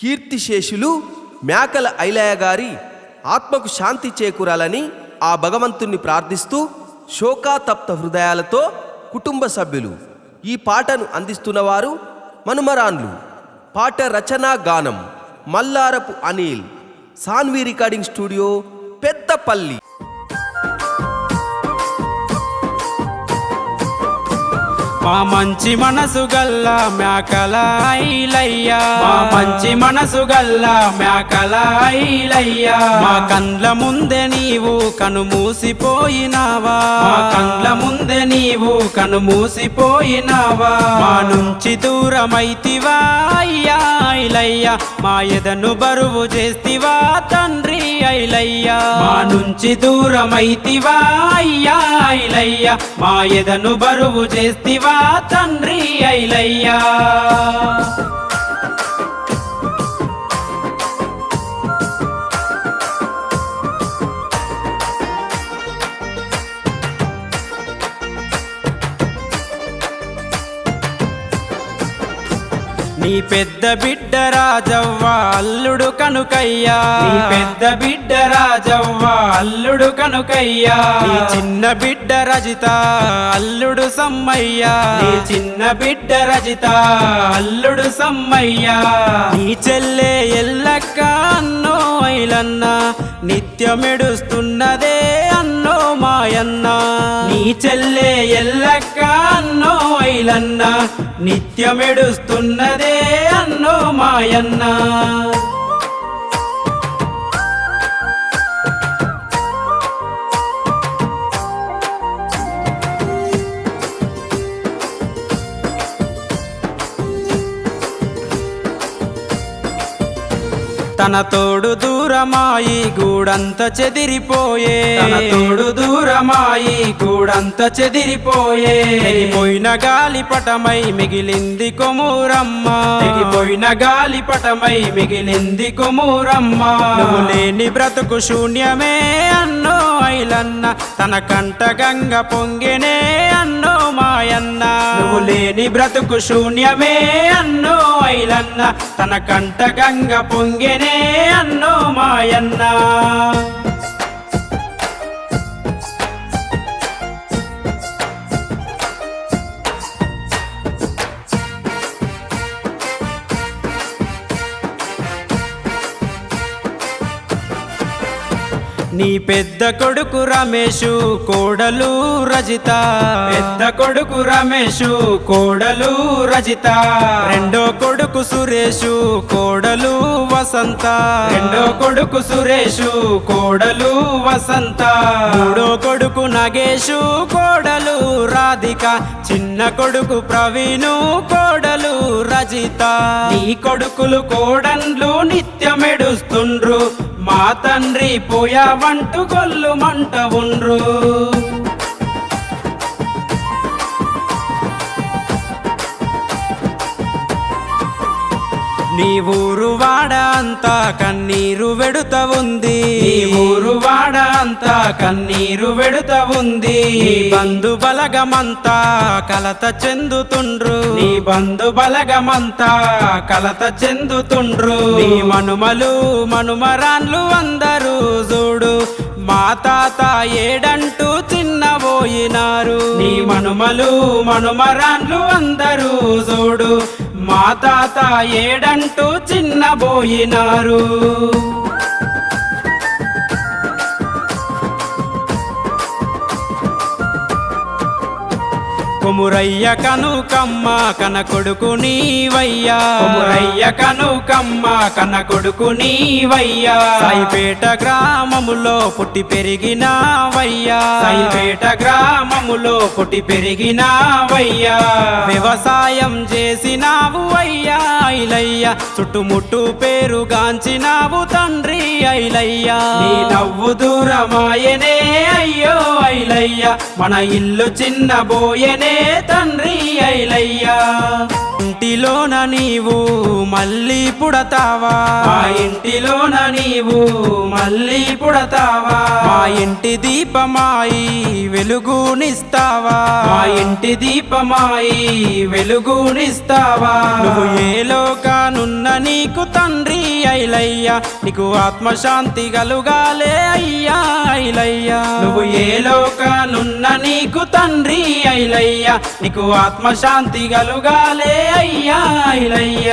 కీర్తిశేషులు మేకల ఐలయ్య గారి ఆత్మకు శాంతి చేకూరాలని ఆ భగవంతుణ్ణి ప్రార్థిస్తూ శోకాతప్త హృదయాలతో కుటుంబ సభ్యులు ఈ పాటను అందిస్తున్నవారు మనుమరాన్లు. పాట రచనా గానం మల్లారపు అనిల్, సాన్వి రికార్డింగ్ స్టూడియో, పెద్దపల్లి. మా మంచి మనసు గల్ల మేకల ఐలయ్య, మా మంచి మనసు గల్ల మేకల ఐలయ్య, మా కండ్ల ముందే నీవు కనుమూసిపోయినావా, మా కండ్ల ముందే నీవు కనుమూసిపోయినావా, మా నుంచి దూరమైతివా అయ్యా ఐలయ్య, మా ఎదను బరువు చేస్తివా తండ్రి ఐలయ్య, మా నుంచి దూరమైతివా అయ్యా ఐలయ్య, మా ఎదను బరువు చేస్తివా తండ్రి ఐలయ్య. నీ పెద్ద బిడ్డ రాజవ్వ అల్లుడు కనుకయ్యా, నీ పెద్ద బిడ్డ రాజవ్వ అల్లుడు కనుకయ్యా, నీ చిన్న బిడ్డ రజిత అల్లుడు సమ్మయ్యా, నీ చిన్న బిడ్డ రజిత అల్లుడు సమ్మయ్యా, నీ చెల్లె ఎల్లక్క అన్నో ఐలన్న నిత్యమెడుస్తున్నదే అన్నో మాయన్న, నీ చెల్లె ఎల్లక్క అన్నో ఐలన్న నిత్యమెడుస్తున్నదే అన్నో మాయన్న. తన తోడు దూరమాయి గూడంత చెదిరిపోయే, తన తోడు దూరమాయి గూడంత చెదిరిపోయే, తెగిపోయిన గాలిపటమై మిగిలింది కొమూరమ్మ, తెగిపోయిన గాలిపటమై మిగిలింది కొమూరమ్మ, నువ్వు లేని బ్రతుకు శూన్యమే అన్నో ఐలన్న, తన కంట గంగ పొంగెనే అన్నో మాయన్న, నువ్వు లేని బ్రతుకు శూన్యమే అన్నో ఐలన్న, తన కంట గంగ పొంగెనే అన్నో మాయన్న. నీ పెద్ద కొడుకు రమేషు కోడలు రజిత, పెద్ద కొడుకు రమేషు కోడలు రజిత, రెండో కొడుకు సురేషు కోడలు వసంత, రెండో కొడుకు సురేషు కోడలు వసంత, మూడో కొడుకు నగేషు కోడలు రాధిక, చిన్న కొడుకు ప్రవీణు కోడలు రజిత, నీ కొడుకులు కోడన్లు నిత్యమెడుస్తుండ్రు, మా తండ్రి పోయావంటూ గొల్లు మంట ఉండ్రు. నీ ఊరు వాడ అంతా కన్నీరు వెడుత ఉంది, నీ ఊరు వాడ అంతా కన్నీరు వెడుత ఉంది, నీ బంధు బలగమంతా కలత చెందుతుండ్రు, నీ బంధు బలగమంతా కలత చెందుతుండ్రు, నీ మనుమలు మనుమరాన్లు అందరూ చూడు మా తాత ఏడంటూ చిన్నబోయినారు, నీ మనుమలు మనుమరాన్లు అందరూ చూడు మా తాత ఏడంటూ చిన్నబోయినారు. కొమురయ్య కనుకమ్మ కన కొడుకు నీవయ్యా, కొమురయ్య కనుకమ్మ కన కొడుకు నీవయ్యా, సాయిపేట గ్రామములో పుట్టి పెరిగినావయ్యా, సాయిపేట గ్రామములో పుట్టి పెరిగినావయ్యా, వ్యవసాయం చేసినావు అయ్యా ఐలయ్య, చుట్టుముట్టు పేరుగాంచినావు తండ్రి ఐలయ్య, నీ నవ్వు దూరమాయనే అయ్యో ఐలయ్య, మన ఇల్లు చిన్నబోయనే తండ్రి ఐలయ్య. ఇంటిలోన నీవు మళ్ళీ పుడతావా, మా ఇంటిలోన నీవు మళ్ళీ పుడతావా, మా ఇంటి దీపమాయి వెలుగునిస్తావా, మా ఇంటి దీపమాయి వెలుగునిస్తావా, నువ్వు ఏ లోకానున్న నీకు తండ్రి తండ్రి ఐలయ్య, నీకు ఆత్మశాంతి కలుగాలే అయ్యా ఐలయ్య. నువ్వు ఏ లోకానున్న నీకు తండ్రి ఐలయ్య, నీకు ఆత్మశాంతి కలుగాలే అయ్యా ఐలయ్య.